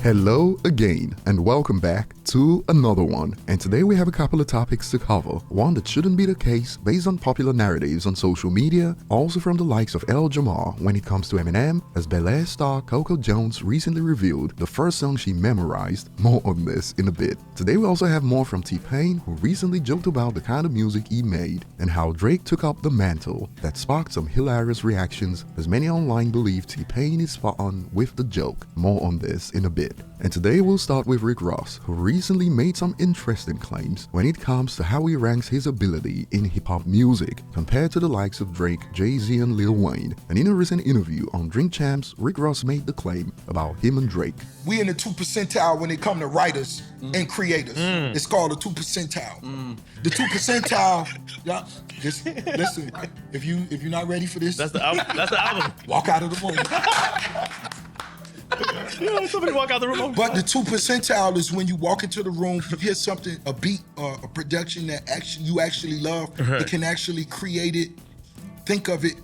Hello again, and welcome back to another one. And today we have a couple of topics to cover. One that shouldn't be the case based on popular narratives on social media, also from the likes of El Jamar when it comes to Eminem, as bel-air star Coco Jones recently revealed the first song she memorized. More on this in a bit. Today we also have more from TPain, who recently joked about the kind of music he made and how Drake took up the mantle. That sparked some hilarious reactions, as many online believe TPain is spot on with the joke. More on this in a bit. And today we'll start with Rick Ross, who recently made some interesting claims when it comes to how he ranks his ability in hip-hop music compared to the likes of Drake, Jay-Z and Lil Wayne. And in a recent interview on Drink Champs, Rick Ross made the claim about him and Drake. We in the 2 percentile when it come to writers and creators. It's called the 2 percentile. The 2 percentile, y'all, just listen, if you're not ready for this, That's the album. walk out of the room. Somebody walk out the room. But the 2 percentile is when you walk into the room, you hear something, a beat or a production that you actually love. Right. It can actually create it, think of it,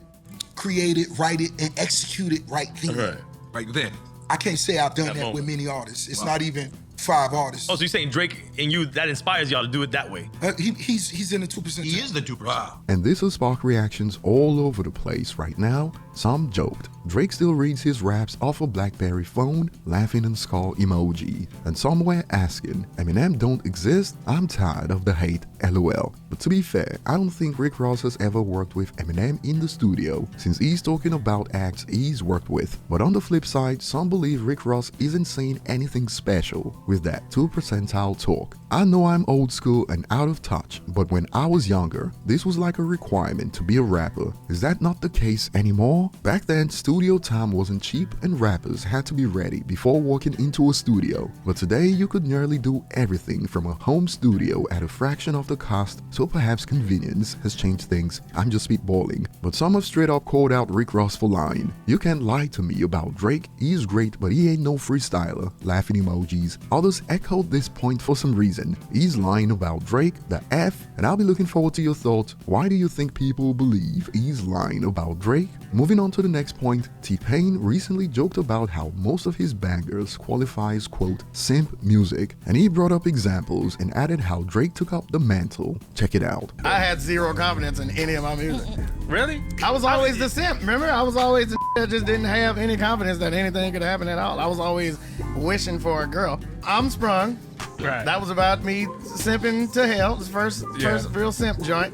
create it, write it, and execute it right then. Right. then. I can't say I've done That that with moment. many artists. It's not even 5 artists. Oh, so you're saying Drake and you, that inspires y'all to do it that way? He's in the 2 percentile. He is the 2%. And this has sparked reactions all over the place right now. Some joked. Drake still reads his raps off a BlackBerry phone, laughing and skull emoji. And some were asking, Eminem don't exist? I'm tired of the hate, LOL. But to be fair, I don't think Rick Ross has ever worked with Eminem in the studio, since he's talking about acts he's worked with. But on the flip side, some believe Rick Ross isn't saying anything special with that 2 percentile talk. I know I'm old school and out of touch, but when I was younger, this was like a requirement to be a rapper. Is that not the case anymore? Back then, studio time wasn't cheap and rappers had to be ready before walking into a studio. But today, you could nearly do everything from a home studio at a fraction of the cost, so perhaps convenience has changed things. I'm just spitballing. But some have straight up called out Rick Ross for lying. You can't lie to me about Drake, he's great but he ain't no freestyler. Laughing emojis. Others echoed this point for some reason. He's lying about Drake, the F, and I'll be looking forward to your thoughts. Why do you think people believe he's lying about Drake? Moving on to the next point, TPain recently joked about how most of his bangers qualify as quote simp music, and he brought up examples and added how Drake took up the mantle. Check it out. I had zero confidence in any of my music. Really? I was always the simp, remember? I was always the that just didn't have any confidence that anything could happen at all. I was always wishing for a girl. I'm Sprung. Right. That was about me simping to hell. This first real simp joint.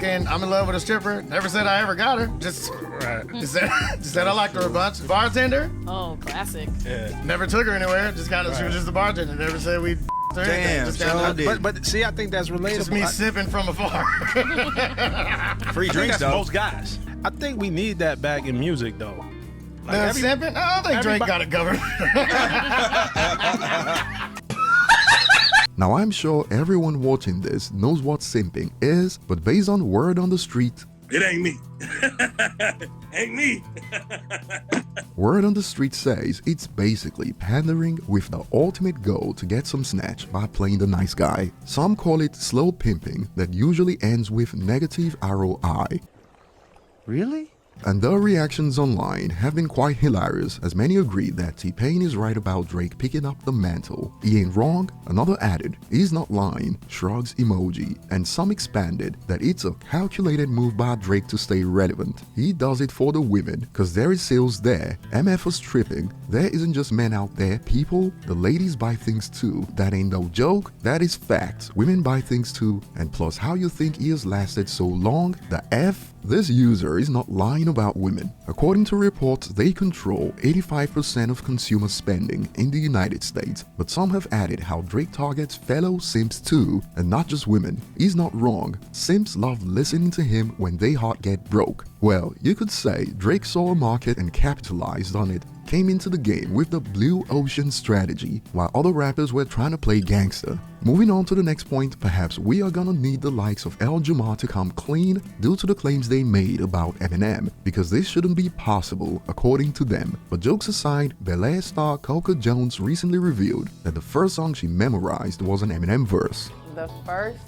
And I'm in love with a stripper. Never said I ever got her. Just said I liked her a bunch. Bartender. Oh, classic. Never took her anywhere. Just kind of, she was just a bartender. Never said we. Damn, just so kinda, but see, I think that's relatable. just me sipping from afar. Free I think drinks that's though. most guys. I think we need that back in music, though. Like The simping? I don't think Drake got it covered. Now I'm sure everyone watching this knows what simping is, but based on word on the street, It ain't me. Ain't me. word on the street says it's basically pandering with the ultimate goal to get some snatch by playing the nice guy. Some call it slow pimping that usually ends with negative ROI. Really? And the reactions online have been quite hilarious, as many agree that TPain is right about Drake picking up the mantle. He ain't wrong. Another added, he's not lying, shrugs emoji, and some expanded that it's a calculated move by Drake to stay relevant. He does it for the women, cause there is sales there. MF was tripping. There isn't just men out there, people. The ladies buy things too. That ain't no joke, that is fact. Women buy things too, and plus how you think he has lasted so long, the F? This user is not lying about women. According to reports, they control 85% of consumer spending in the United States, but some have added how Drake targets fellow simps too, and not just women. He's not wrong. Simps love listening to him when they heart get broke. Well, you could say Drake saw a market and capitalized on it. Came into the game with the blue ocean strategy, while other rappers were trying to play gangster. Moving on to the next point, perhaps we are gonna need the likes of El Jamar to come clean due to the claims they made about Eminem, because this shouldn't be possible according to them. But jokes aside, bel-air star Coco Jones recently revealed that the first song she memorized was an Eminem verse. The first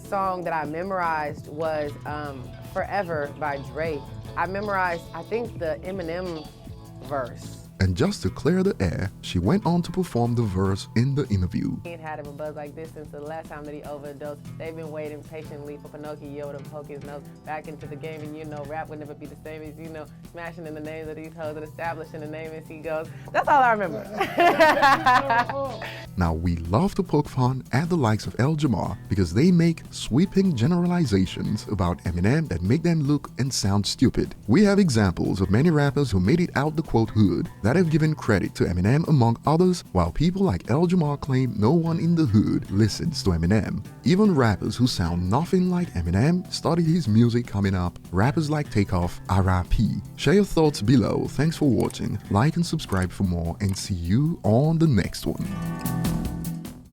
song that I memorized was Forever by Drake. I memorized, I think, the Eminem Verse. and just to clear the air, she went on to perform the verse in the interview. He ain't had a buzz like this since the last time that he overdosed. They've been waiting patiently for Pinocchio to poke his nose back into the game, and you know rap would never be the same as you know. Smashing in the names of these hoes and establishing the name as he goes. That's all I remember. Now we love to poke fun at the likes of El Jamar because they make sweeping generalizations about Eminem that make them look and sound stupid. We have examples of many rappers who made it out the quote hood that have given credit to Eminem among others, while people like El Jamar claim no one in the hood listens to Eminem. Even rappers who sound nothing like Eminem studied his music coming up. Rappers like Takeoff, R.I.P. Share your thoughts below. Thanks for watching. Like and subscribe for more, and see you on the next one.